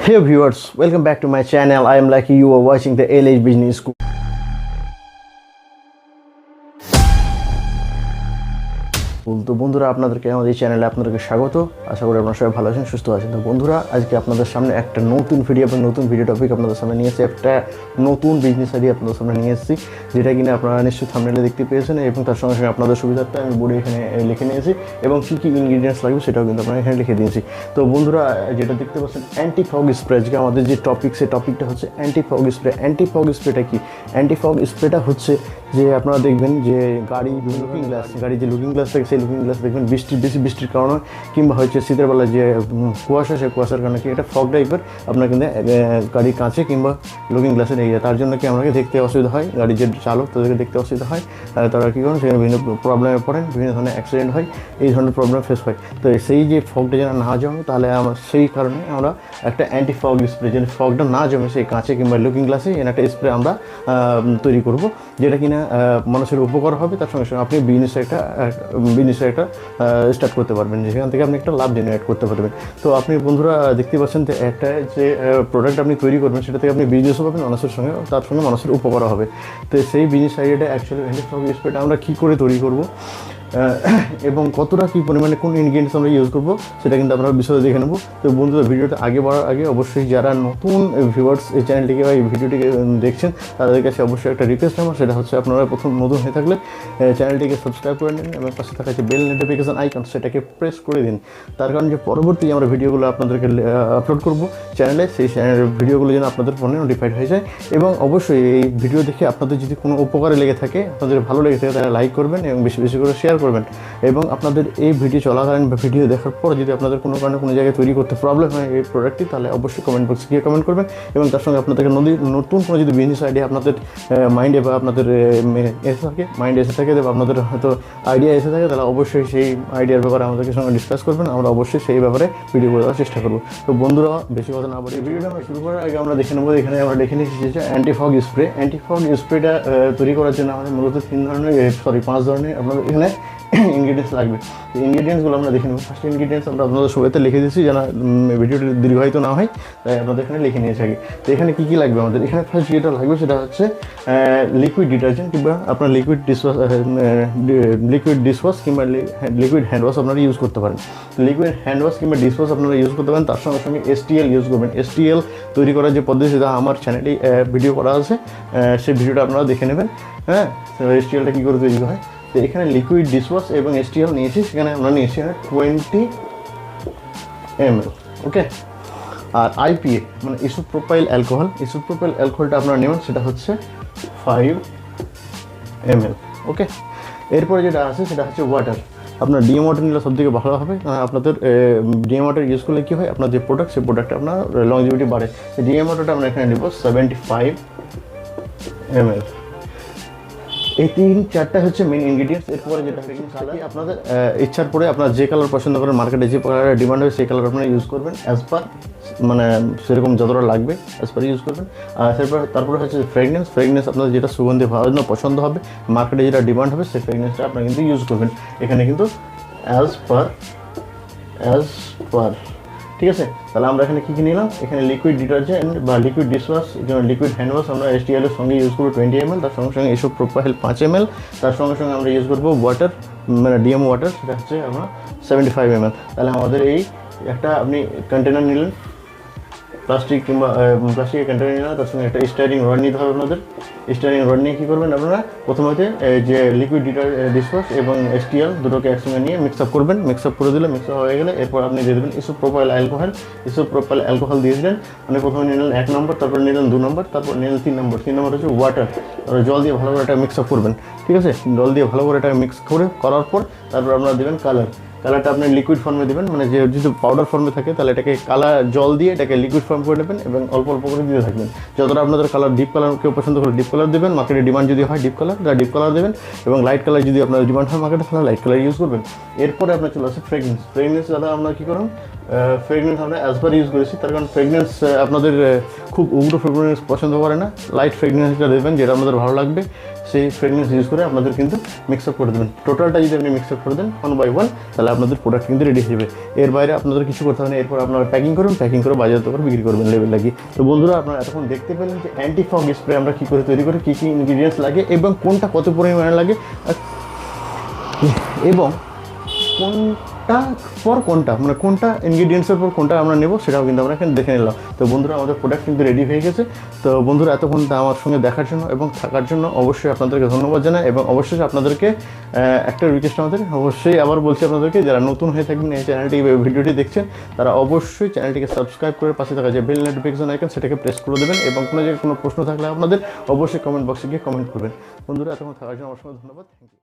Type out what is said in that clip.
Hey viewers, welcome back to my channel. I am Lucky. You are watching the LH Business School. তো বন্ধুরা আপনাদেরকে আমাদের চ্যানেলে আপনাদেরকে স্বাগত। আশা করি আপনারা সবাই ভালো আছেন, সুস্থ আছেন। তো বন্ধুরা আজকে আপনাদের সামনে একটা নতুন ভিডিও টপিক আপনাদের সামনে নিয়ে এসেছি। একটা নতুন বিজনেস আইডিয়া আপনাদের সামনে নিয়ে এসেছি, যেটা কিনা আপনারা নিশ্চয়ই থাম্বনেলে দেখতে পেয়েছেন, এবং তার সঙ্গে সঙ্গে আপনাদের সুবিধার্থে আমি বোর্ডে এখানে লিখে নিয়েছি, এবং কী কী ইনগ্রিডিয়েন্টস লাগবে সেটাও কিন্তু আপনারা এখানে লিখে দিয়েছি। তো বন্ধুরা যেটা দেখতে পাচ্ছেন অ্যান্টিফগ স্প্রে, আজকে আমাদের যে টপিক সেই টপিকটা হচ্ছে অ্যান্টিফগ স্প্রে। অ্যান্টিফগ স্প্রেটা কি? অ্যান্টিফগ স্প্রেটা হচ্ছে যে আপনারা দেখবেন যে গাড়ির যে লুকিং গ্লাস থাকে, সেই লুকিং গ্লাস দেখবেন বৃষ্টির কারণে কিংবা হচ্ছে শীতের বেলা যে কুয়াশা, সেই কুয়াশার কারণে কি এটা ফগ টাইপের আপনার কিন্তু গাড়ির কাঁচে কিংবা লুকিং গ্লাসে লেগে যায়। তার জন্য কি আমাকে দেখতে অসুবিধা হয়, গাড়ির যে চালক তাদেরকে দেখতে অসুবিধা হয়, তারা কী করেন সেখানে বিভিন্ন প্রবলেমে পড়েন, বিভিন্ন ধরনের অ্যাক্সিডেন্ট হয়, এই ধরনের প্রবলেম ফেস হয়। তো সেই যে ফগটা যেন না জমে, তাহলে আমরা সেই কারণে আমরা একটা অ্যান্টিফগ স্প্রে, যেন ফগটা না জমে সেই কাঁচে কিংবা লুকিং গ্লাসে এর একটা স্প্রে আমরা তৈরি করব, যেটা কিনা মানুষের উপকার হবে। তার সঙ্গে সঙ্গে আপনি বিজনেসে একটা স্টার্ট করতে পারবেন, যেখান থেকে আপনি একটা লাভ জেনারেট করতে পারবেন। তো আপনি বন্ধুরা দেখতে পাচ্ছেন যে একটা যে প্রোডাক্ট আপনি তৈরি করবেন, সেটা থেকে আপনি বিজনেসও পাবেন মানুষের সঙ্গে, তার সঙ্গে মানুষের উপকারও হবে। তো সেই বিজনেস আইডিয়াটা অ্যাকচুয়ালি অ্যান্টিফগ স্প্রেটা আমরা কী করে তৈরি করব এবং কতটা কী পরিমাণে কোন ইনগ্রিডিয়েন্টস আমরা ইউজ করবো সেটা কিন্তু আমরা বিষয়ে দেখে নেবো। তো বন্ধুরা ভিডিওটা আগে বাড়ার আগে অবশ্যই যারা নতুন ভিউয়ার্স এই চ্যানেলটিকে বা এই ভিডিওটিকে দেখছেন, তাদের কাছে অবশ্যই একটা রিকোয়েস্ট আমার, সেটা হচ্ছে আপনারা প্রথম নতুন হয়ে থাকলে চ্যানেলটিকে সাবস্ক্রাইব করে নিন এবং পাশে থাকা যে বেল নোটিফিকেশন আইকন সেটাকে প্রেস করে দিন। তার কারণ যে পরবর্তী আমরা ভিডিওগুলো আপনাদেরকে আপলোড করবো চ্যানেলে, সেই চ্যানেলের ভিডিওগুলো যেন আপনাদের ফোনে নোটিফাইড হয়ে যায়। এবং অবশ্যই এই ভিডিও দেখে আপনাদের যদি কোনো উপকারে লেগে থাকে, আপনাদের ভালো লেগে থাকে, তাহলে লাইক করবেন এবং বেশি বেশি করে শেয়ার করবেন। এবং আপনাদের এই ভিডিও চলাকালীন বা ভিডিও দেখার পর যদি আপনাদের কোনো কারণে কোনো জায়গায় তৈরি করতে প্রবলেম হয় এই প্রোডাক্টটি, তাহলে অবশ্যই কমেন্ট বক্সে গিয়ে কমেন্ট করবেন। এবং তার সঙ্গে আপনাদেরকে নতুন কোনো যদি বিজনেস আইডিয়া আপনাদের মাইন্ডে বা আপনাদের মাইন্ডে এসে থাকে বা আপনাদের হয়তো আইডিয়া এসে থাকে, তাহলে অবশ্যই সেই আইডিয়ার ব্যাপারে আমাদেরকে সঙ্গে ডিসকাস করবেন। আমরা অবশ্যই সেই ব্যাপারে ভিডিও করে দেওয়ার চেষ্টা করবো। তো বন্ধুরা বেশি কথা না বলে ভিডিওটা আমরা শুরু করার আগে আমরা দেখে নেবো, এখানে আমরা দেখে নিয়েছি যে অ্যান্টিফগ স্প্রে। অ্যান্টিফগ স্প্রেটা তৈরি করার জন্য আমাদের মূলত 5 ধরনের আপনাদের এখানে ইনগ্রিডিয়েন্টস লাগবে। এই ইনগ্রিডিয়েন্টসগুলো আমরা দেখে নেব। ফার্স্ট ইনগ্রিডিয়েন্টস আমরা আপনাদের সবাইতে লিখে দিচ্ছি, যেন ভিডিওটি দীর্ঘায়িত না হয়, তাই আপনাদের এখানে লিখে নিয়েছি আগে। তো এখানে কী লাগবে আমাদের? এখানে ফার্স্ট যেটা লাগবে সেটা হচ্ছে লিকুইড ডিটারজেন্ট কিংবা আপনার লিকুইড ডিশওয়াশ কিংবা লিকুইড হ্যান্ড ওয়াশ আপনারা ইউজ করতে পারেন। লিকুইড হ্যান্ড ওয়াশ কিংবা ডিশওয়াশ আপনারা ইউজ করতে পারেন। তার সঙ্গে সঙ্গে STL ইউজ করবেন। STL তৈরি করার যে পদ্ধতি, সেটা আমার চ্যানেলে ভিডিও করা আছে, সেই ভিডিওটা আপনারা দেখে নেবেন। হ্যাঁ, STLটা কী করে তৈরি হয়। তো এখানে লিকুইড ডিশওয়াশ এবং STL নিয়েছি, সেখানে আমরা নিয়েছি 20 ml। ওকে, আর IPA মানে ইসোপ্রোপাইল অ্যালকোহলটা আপনারা নেবেন, সেটা হচ্ছে 5 ml। ওকে, এরপরে যেটা আছে সেটা হচ্ছে ওয়াটার। আপনার ডিএম ওয়াটার নিলে সবথেকে ভালো হবে। আপনাদের ডিএম ওয়াটার ইউজ করলে কী হয়, আপনার যে প্রোডাক্ট সেই প্রোডাক্টটা আপনার লংজিভিটি বাড়ে। ডিএম ওয়াটারটা আমরা এখানে নেব 75 ml। এই 3-4টা হচ্ছে মেন ইনগ্রিডিয়েন্টস। এরপরে যেটা হচ্ছে কালার, আপনাদের ইচ্ছার পরে আপনার যে কালার পছন্দ করেন, মার্কেটে যে কালারের ডিমান্ড হয় সেই কালার আপনারা ইউজ করবেন, অ্যাজ পার মানে সেরকম যতটা লাগবে অ্যাজ পার ইউজ করবেন। আর তারপরে হচ্ছে ফ্রেগনেন্স আপনাদের যেটা সুগন্ধি ভালো পছন্দ হবে, মার্কেটে যেটা ডিমান্ড হবে, সেই ফ্রেগনেন্সটা আপনারা কিন্তু ইউজ করবেন। এখানে কিন্তু অ্যাজ পার ঠিক আছে। তাহলে আমরা এখানে কী নিলাম? এখানে লিকুইড ডিটারজেন্ট বা liquid dishwash, liquid hand wash আমরা STL এর সঙ্গে ইউজ করবো 20 ml। তার সঙ্গে সঙ্গে ইসোপ্রোপাইল 5 ml। তার সঙ্গে সঙ্গে আমরা ইউজ করবো ওয়াটার মানে ডিএম ওয়াটার, সেটা হচ্ছে আমরা 75 ml। তাহলে আমাদের এই একটা আপনি কন্টেনার নিলেন, প্লাস্টিকের কন্টেনার নিলেন, তার সঙ্গে একটা স্টাইরিং রড নিতে হবে আপনাদের। স্টাইরিং রড নিয়ে কী করবেন আপনারা? প্রথমে যে লিকুইড ডিশওয়াশ এবং STL দুটোকে একসঙ্গে নিয়ে মিক্স আপ করবেন। মিক্স আপ করে দিলে, মিক্স আপ হয়ে গেলে এরপর আপনি দিয়ে দেবেন ইসোপ্রোপাইল অ্যালকোহল দিয়ে দিলেন। মানে প্রথমে নিলেন 1 নম্বর, তারপর নিলেন 2 নম্বর, তারপর নিলেন 3 নম্বর। 3 নম্বর হচ্ছে ওয়াটার। তারপর জল দিয়ে ভালো করে এটা মিক্স আপ করবেন। ঠিক আছে, জল দিয়ে ভালো করে এটা মিক্স করার পর তারপর আপনারা দেবেন কালারটা আপনি লিকুইড ফর্মে দেবেন। মানে যে যদি পাউডার ফর্মে থাকে, তাহলে এটাকে জল দিয়ে এটাকে লিকুইড ফর্ম করে নেবেন এবং অল্প অল্প করে দিতে থাকবেন। যতটা আপনাদের কালার, ডিপ কালার কেউ পছন্দ করে ডিপ কালার দেবেন, মার্কেটে ডিমান্ড যদি হয় ডিপ কালার দেবেন, এবং লাইট কালার যদি আপনাদের ডিমান্ড হয় মার্কেটে, তাহলে লাইট কালার ইউজ করবেন। এরপরে আপনার চলে আসে ফ্রেগনেন্স। দাদা আমরা কী করুন, ফ্রেগনেন্স আমরা অ্যাজ পার ইউজ করেছি, তার কারণ ফ্রেগনেন্স আপনাদের খুব উগ্র ফ্রেগনেন্স পছন্দ করে না। লাইট ফ্রেগনেন্সটা দেবেন, যেটা আপনাদের ভালো লাগবে, সেই ফ্রেগনেন্স ইউজ করে আপনাদের কিন্তু মিক্স আপ করে দেবেন। টোটালটা যদি আপনি মিক্স আপ করে দেন 1 by 1, তাহলে আপনাদের প্রোডাক্ট কিন্তু রেডি হয়ে যাবে। এর বাইরে আপনাদের কিছু করতে হবে না। এরপর আপনারা প্যাকিং করুন, প্যাকিং করে বাজারজাত করে বিক্রি করবেন লেবেল লাগিয়ে। তো বন্ধুরা আপনারা এতক্ষণ দেখতে পেলেন যে অ্যান্টিফগ স্প্রে আমরা কী করে তৈরি করি, কী কী ইনগ্রিডিয়েন্টস লাগে এবং কোনটা কত পরিমাণে লাগে এবং কোনটা পর কোনটা, মানে কোনটা ইনগ্রিডিয়েন্টসের পর কোনটা আমরা নেব সেটাও কিন্তু আমরা এখানে দেখে নিলাম। তো বন্ধুরা আমাদের প্রোডাক্ট কিন্তু রেডি হয়ে গেছে। তো বন্ধুরা এতক্ষণ আমার সঙ্গে দেখার জন্য এবং থাকার জন্য অবশ্যই আপনাদেরকে ধন্যবাদ জানাই এবং অবশ্যই আপনাদেরকে একটা রিকোয়েস্ট আমাদের, অবশ্যই আবার বলছি আপনাদেরকে, যারা নতুন হয়ে থাকবেন এই চ্যানেলটি ভিডিওটি দেখছেন তারা অবশ্যই চ্যানেলটিকে সাবস্ক্রাইব করে পাশে থাকা যে বেল নোটিফিকেশন আইকন সেটাকে প্রেস করে দেবেন এবং কোনো জায়গায় কোনো প্রশ্ন থাকলে আপনাদের অবশ্যই কমেন্ট বক্সে গিয়ে কমেন্ট করবেন। বন্ধুরা এতক্ষণ থাকার জন্য অবশ্যই ধন্যবাদ। Thank you.